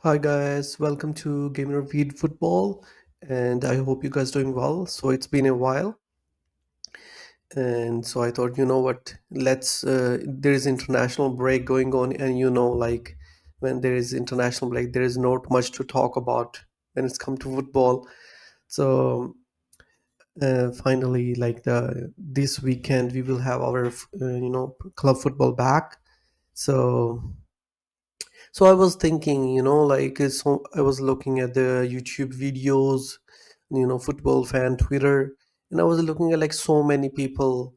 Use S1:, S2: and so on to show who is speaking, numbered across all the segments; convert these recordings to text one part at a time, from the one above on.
S1: Hi guys, welcome to Game Repeat Football, and I hope you guys doing well. So it's been a while, and so I thought, you know what, let's. There is international break going on, and like when there is international break, there is not much to talk about when it's come to football. So finally, like the this weekend, we will have our club football back. So So I was thinking, so I was looking at the YouTube videos, football fan Twitter, and I was looking at like so many people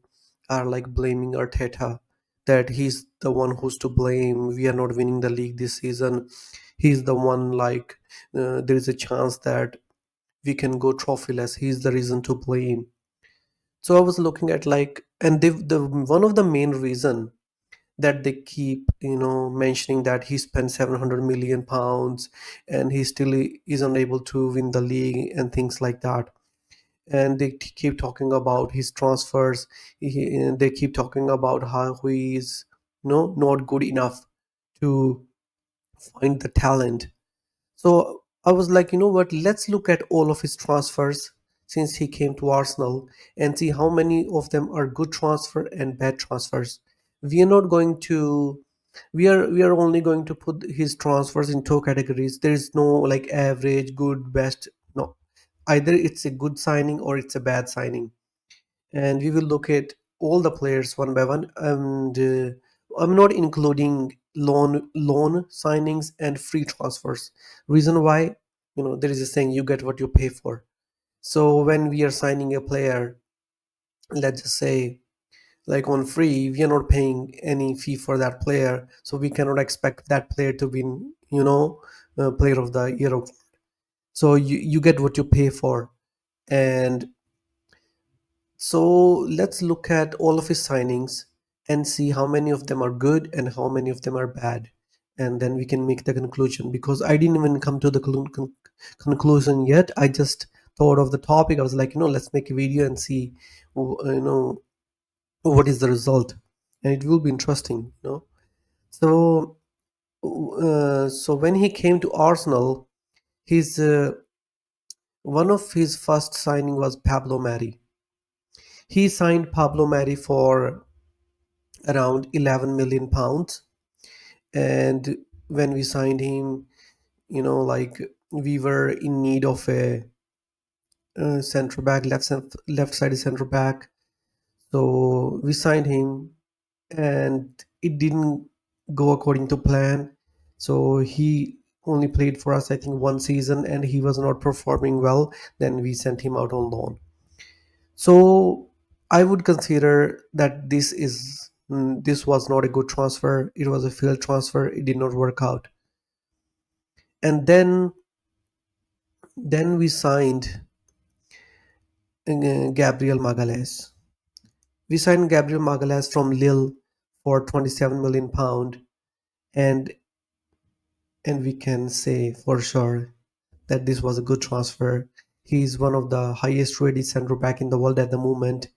S1: are like blaming Arteta that he's the one who's to blame. We are not winning the league this season. He's the one there is a chance that we can go trophyless. He's the reason to blame. So I was looking at and the one of the main reason that they keep mentioning that he spent 700 million pounds and he still is unable to win the league and things like that, and they keep talking about his transfers. They keep talking about how he is not good enough to find the talent. So I was like, you know what? Let's look at all of his transfers since he came to Arsenal and see how many of them are good transfer and bad transfers. We are not going to we are only going to put his transfers in two categories. There is no like average, good, best. No. Either it's a good signing or it's a bad signing. And we will look at all the players one by one, and I'm not including loan signings and free transfers. Reason why, there is a saying, you get what you pay for. So when we are signing a player, let's just say like on free, we are not paying any fee for that player, so we cannot expect that player to win player of the year. So you get what you pay for. And so let's look at all of his signings and see how many of them are good and how many of them are bad. And then we can make the conclusion, because I didn't even come to the conclusion yet. I just thought of the topic. I was like, let's make a video and see, you know, what is the result. And it will be interesting. So, so when he came to Arsenal, his one of his first signing was Pablo Mari. He signed Pablo Mari for around 11 million pounds. And when we signed him, like we were in need of a center back, left sided center back. So we signed him, and it didn't go according to plan. So he only played for us, I think, one season, and he was not performing well. Then we sent him out on loan. So I would consider that this was not a good transfer. It was a failed transfer. It did not work out. And then we signed Gabriel Magalhaes. We signed Gabriel Magalhaes from Lille for 27 million pound, and we can say for sure that this was a good transfer. He is one of the highest rated centre back in the world at the moment.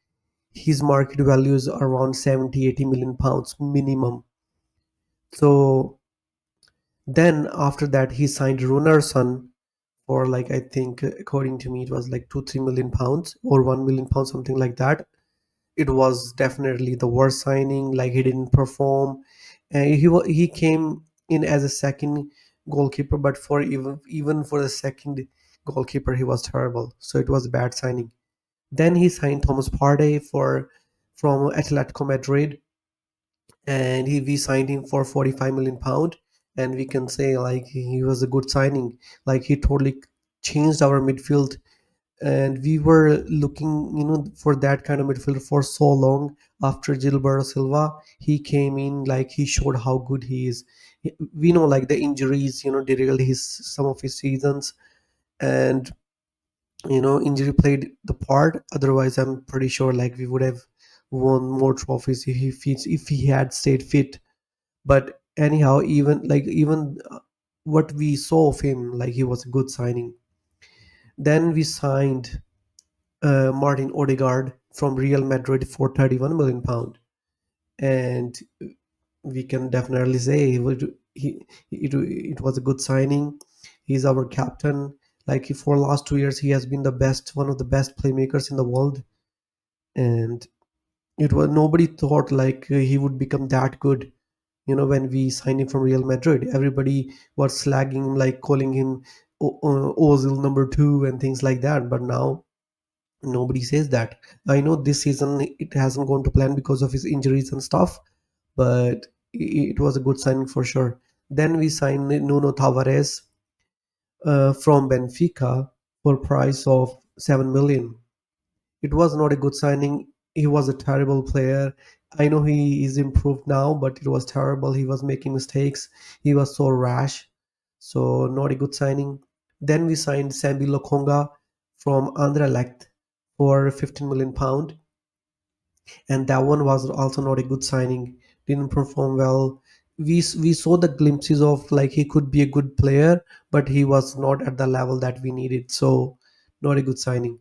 S1: His market value is around 70-80 million pounds minimum. So then after that he signed Runarsson for, like, I think according to me it was like 2-3 million pounds or 1 million pounds, something like that. It was definitely the worst signing. Like, he didn't perform. He came in as a second goalkeeper, but for even for the second goalkeeper he was terrible. So it was a bad signing. Then he signed Thomas Partey from Atletico Madrid, and we signed him for 45 million pound. And we can say like he was a good signing. Like, he totally changed our midfield, and we were looking for that kind of midfielder for so long. After Gilberto Silva, he came in, like, he showed how good he is. We know like the injuries derailed his some of his seasons, and injury played the part. Otherwise, I'm pretty sure like we would have won more trophies if he had stayed fit. But anyhow, even what we saw of him, like, he was a good signing. Then we signed Martin Odegaard from Real Madrid for 31 million pound, and we can definitely say it was a good signing. He's our captain. Like for last 2 years, he has been the best, one of the best playmakers in the world, and it was nobody thought like he would become that good. When we signed him from Real Madrid, everybody was slagging him, like calling him Ozil number 2 and things like that. But now nobody says that. I know this season it hasn't gone to plan because of his injuries and stuff, but it was a good signing for sure. Then we signed Nuno Tavares from Benfica for price of 7 million. It was not a good signing. He was a terrible player. I know he is improved now, but it was terrible. He was making mistakes. He was so rash. So not a good signing. Then we signed Sambi Lokonga from Anderlecht for £15 million, and that one was also not a good signing. Didn't perform well. We saw the glimpses of like he could be a good player, but he was not at the level that we needed. So not a good signing.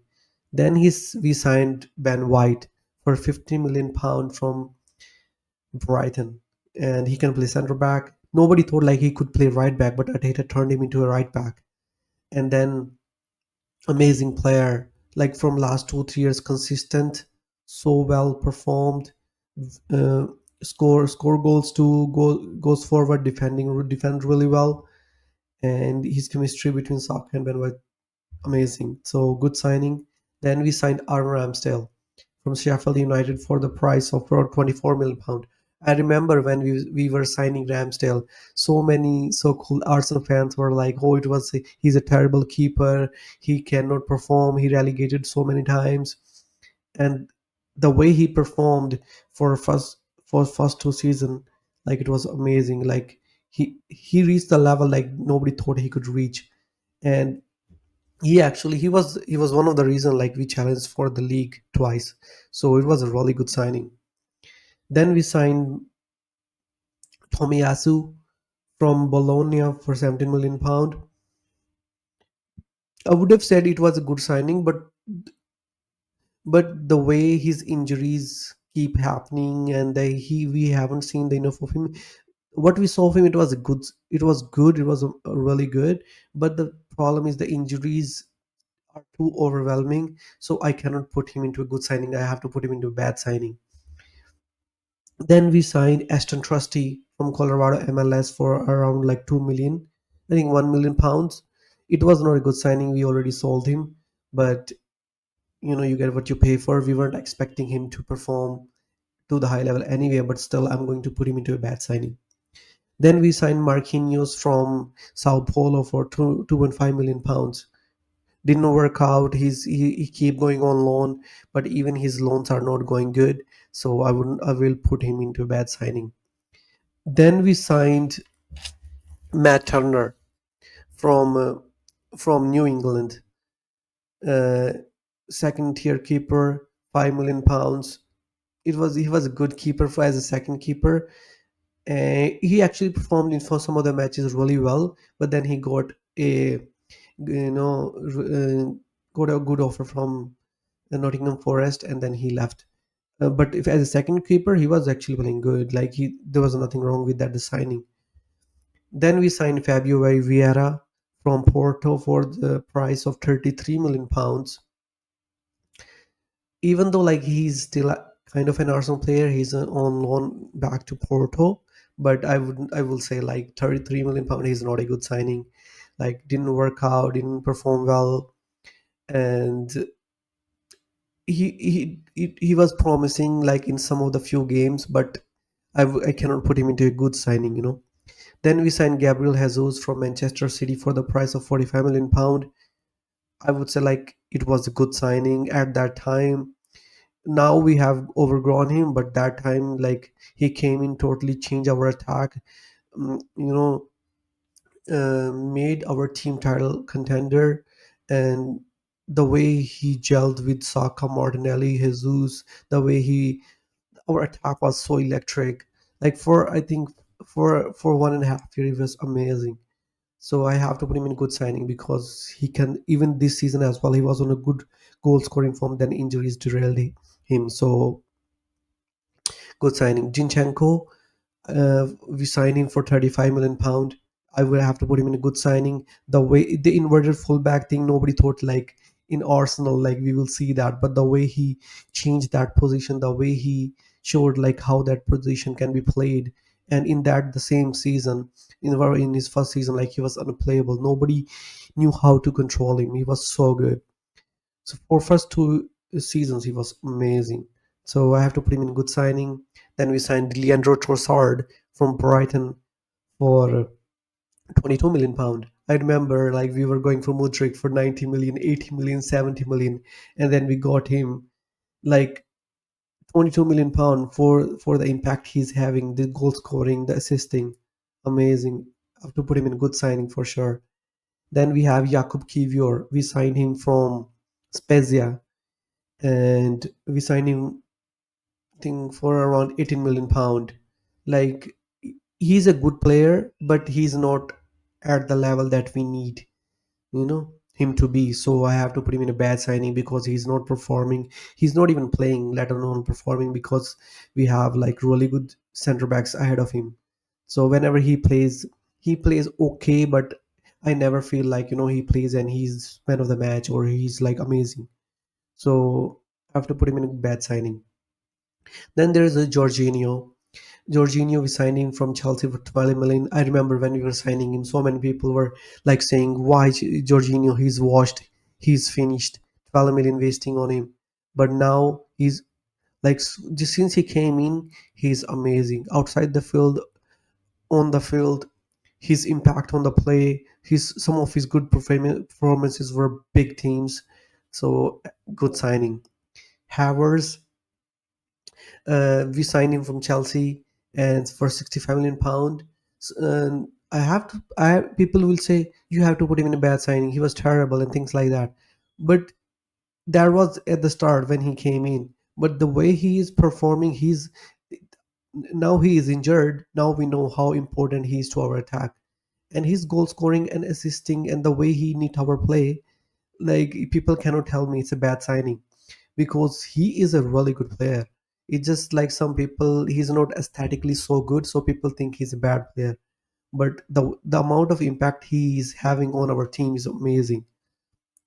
S1: Then we signed Ben White for £50 million from Brighton, and he can play centre back. Nobody thought like he could play right back, but Arteta turned him into a right back. And then amazing player, like from last 2 3 years, consistent, so well performed, uh, score goals too, goes forward, defend really well, and his chemistry between Saka and Ben White amazing. So good signing. Then we signed Aaron Ramsdale from Sheffield United for the price of around £24 million. I remember when we were signing Ramsdale, so many so-called Arsenal fans were like, "Oh, he's a terrible keeper. He cannot perform. He relegated so many times." And the way he performed for first 2 season, like it was amazing. Like he reached the level like nobody thought he could reach, and he was one of the reason like we challenged for the league twice. So it was a really good signing. Then we signed Tomiyasu from Bologna for £17 million. I would have said it was a good signing, but the way his injuries keep happening and we haven't seen the enough of him. What we saw of him, it was really good, but the problem is the injuries are too overwhelming. So I cannot put him into a good signing. I have to put him into a bad signing. Then we signed Aston Trusty from Colorado MLS for around like 2 million, I think £1 million. It was not a good signing. We already sold him, but you get what you pay for. We weren't expecting him to perform to the high level anyway, but still, I'm going to put him into a bad signing. Then we signed Marquinhos from Sao Paulo for £2.5 million. Didn't work out. He keep going on loan, but even his loans are not going good. So I will put him into a bad signing. Then we signed Matt Turner from from New England, uh, second tier keeper, £5 million. He was a good keeper as a second keeper. He actually performed in for some of the matches really well, but then he you know got a good offer from Nottingham Forest, and then he left. But if as a second keeper, he was actually playing good. Like there was nothing wrong with that signing. Then we signed Fabio Vieira from Porto for the price of £33 million. Even though like he's still kind of an Arsenal player, he's on loan back to Porto. But I will say like £33 million is not a good signing. Like didn't work out, didn't perform well, and he was promising like in some of the few games, but I cannot put him into a good signing. Then we signed Gabriel Jesus from Manchester City for the price of £45 million. I would say like it was a good signing at that time. Now we have overgrown him, but that time like he came in, totally changed our attack. mm, you know Made our team title contender, and the way he gelled with Saka, Martinelli, Jesus, the way he our attack was so electric. Like for I think for 1.5 year, it was amazing. So I have to put him in good signing because he can, even this season as well. He was on a good goal scoring form. Then injuries derailed him. So good signing. Jinchenko We signed him for 35 million pound. I will have to put him in a good signing. The way the inverted fullback thing, nobody thought like in Arsenal, like we will see that. But the way he changed that position, the way he showed like how that position can be played, and in that the same season, in his first season, like he was unplayable. Nobody knew how to control him. He was so good. So for first two seasons, he was amazing. So I have to put him in good signing. Then we signed Leandro Trossard from Brighton for 22 million pound. I remember like we were going for Mudryk for 90 million, 80 million, 70 million, and then we got him like 22 million pound for the impact he's having, the goal scoring, the assisting. Amazing. I have to put him in good signing for sure. Then we have Jakub Kivior. We signed him from Spezia, and we signed him think for around 18 million pound. Like he's a good player, but he's not at the level that we need, him to be. So I have to put him in a bad signing because he's not performing. He's not even playing, let alone performing, because we have like really good center backs ahead of him. So whenever he plays okay, but I never feel like he plays and he's man of the match or he's like amazing. So I have to put him in a bad signing. Then there is a Jorginho. Jorginho was signing from Chelsea for 12 million. I remember when we were signing him, so many people were like saying, "Why Jorginho? He's washed. He's finished. 12 million wasting on him." But now he's like, just since he came in, he's amazing. Outside the field, on the field, his impact on the play, his some of his good performances were big teams. So good signing. Havertz, we signed him from Chelsea and for 65 million pound. And I have to. People will say you have to put him in a bad signing. He was terrible and things like that. But that was at the start when he came in. But the way he is performing, he's now he is injured. Now we know how important he is to our attack, and his goal scoring and assisting and the way he need our play. Like people cannot tell me it's a bad signing because he is a really good player. It's just like some people, he's not aesthetically so good, so people think he's a bad player. But the amount of impact he is having on our team is amazing.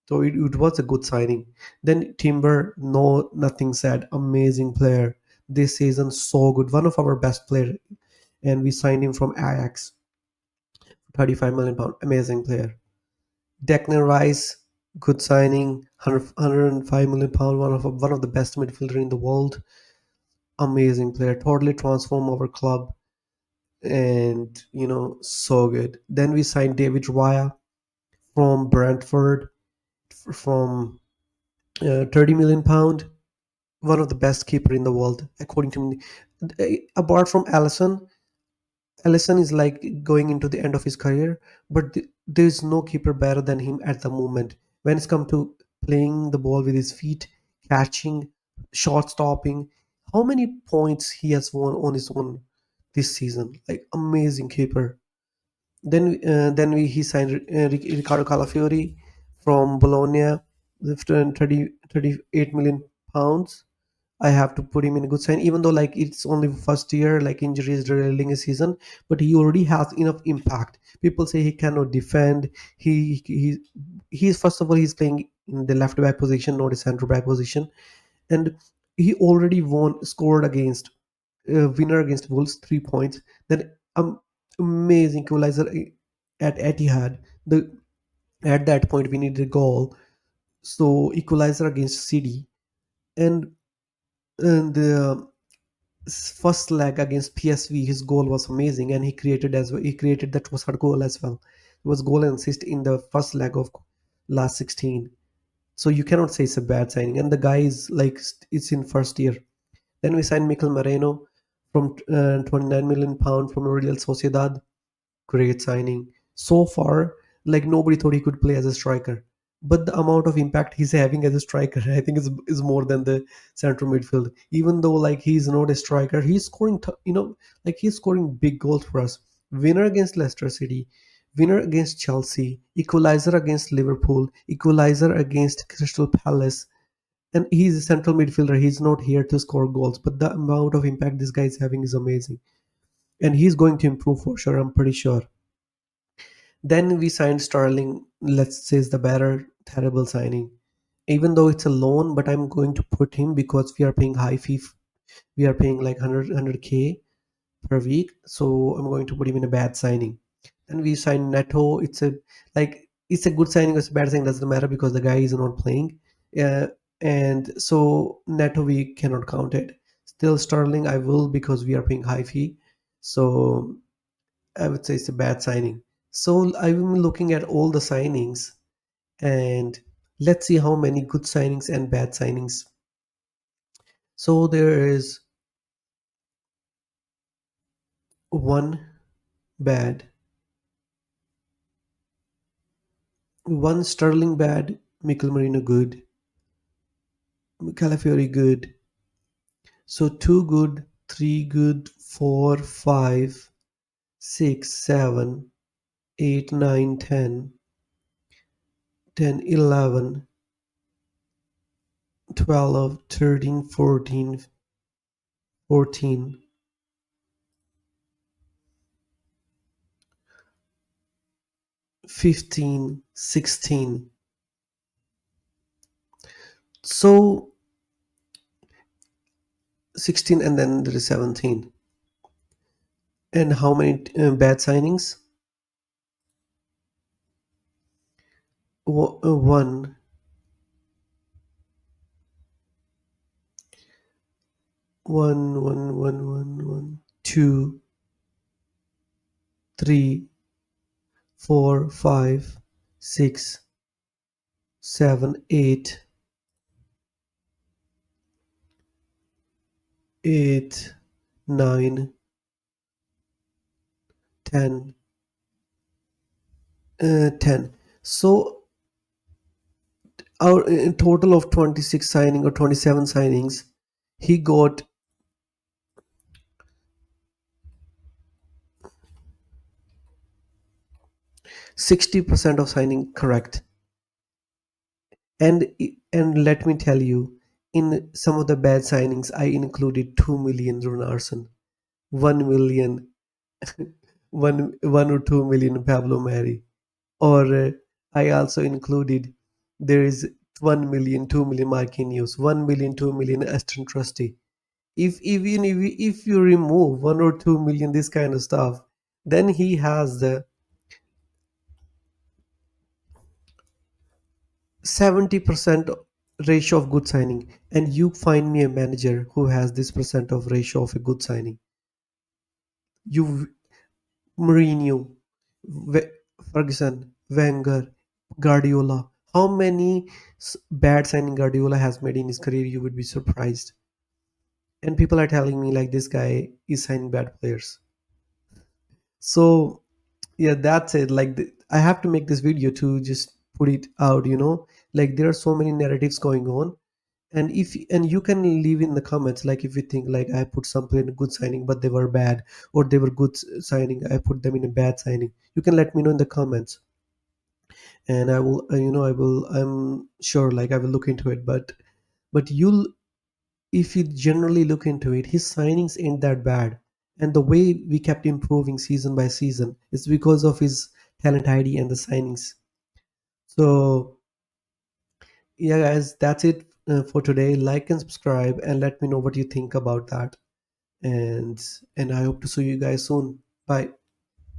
S1: So it was a good signing. Then Timber, no nothing said, amazing player. This season so good, one of our best player, and we signed him from Ajax, 35 million pound, amazing player. Declan Rice, good signing, 105 million pound, one of the best midfielder in the world. Amazing player, totally transformed our club, and so good. Then we signed David Raya from Brentford from 30 million pound, one of the best keeper in the world according to me. Apart from Allison is like going into the end of his career, but there is no keeper better than him at the moment when it's come to playing the ball with his feet, catching, shot stopping. How many points he has won on his own this season? Like amazing keeper. Then he signed Ricardo Calafiori from Bologna with 38 million pounds. I have to put him in a good sign, even though like it's only first year, like injuries derailing a season, but he already has enough impact. People say he cannot defend. He's first of all he's playing in the left back position, not a center back position, and he already scored against winner against Wolves 3 points. Then amazing equalizer at Etihad. The At that point we needed a goal, so equalizer against City, and the first leg against PSV, his goal was amazing, and he created as well. He created that was her goal as well. It was goal and assist in the first leg of last 16. So you cannot say it's a bad signing. And the guy is like it's in first year. Then we signed Mikel Moreno from 29 million pound from Real Sociedad. Great signing. So far, like nobody thought he could play as a striker. But the amount of impact he's having as a striker, I think is more than the central midfield. Even though like he's not a striker, he's scoring, like he's scoring big goals for us. Winner against Leicester City, winner against Chelsea, equalizer against Liverpool, equalizer against Crystal Palace. And he's a central midfielder. He's not here to score goals, but the amount of impact this guy is having is amazing. and he's going to improve for sure. I'm pretty sure. Then we signed Sterling. Let's say is the better terrible signing, even though it's a loan. But I'm going to put him because we are paying high fee. We are paying like 100k per week, so I'm going to put him in a bad signing. And we signed Neto. It's a good signing or it's a bad signing doesn't matter because the guy is not playing. Uh, and so Neto we cannot count it. Still Sterling I will because we are paying high fee. So I would say it's a bad signing. So I'm looking at all the signings and let's see how many good signings and bad signings. So there is one bad, one Sterling bad, Mikel Merino good, Calafiori good. So two good, three good, four, five, six, seven, eight, nine, 10, 10, 11, 12, 13, 14, 14, 15, 16. So 16 and then there is 17. And how many bad signings? One, one, two, three, four, five, six, seven, eight, 9, 10, 10. So our in total of 26 signing or 27 signings, he got 60% of signing correct. And let me tell you, in some of the bad signings, I included 2 million Runarsson, 1 million, 1 or 2 million Pablo Mari, or I also included there is 1 million, 2 million Marquinhos, 1 million, 2 million Aston Trusty. If even if you remove 1 or 2 million this kind of stuff, then he has the 70% ratio of good signing, and you find me a manager who has this percent of ratio of a good signing. You Mourinho, Ferguson, Wenger, Guardiola. How many bad signing Guardiola has made in his career? You would be surprised. And people are telling me like this guy is signing bad players. So yeah, that's it. I have to make this video to just put it out. Like there are so many narratives going on, and you can leave in the comments like if you think like I put some player in a good signing but they were bad, or they were good signing I put them in a bad signing. You can let me know in the comments, and I will I'm sure like I will look into it. But you'll if you generally look into it, his signings ain't that bad, and the way we kept improving season by season is because of his talent ID and the signings. So yeah guys, that's it for today. Like and subscribe and let me know what you think about that, and I hope to see you guys soon. Bye.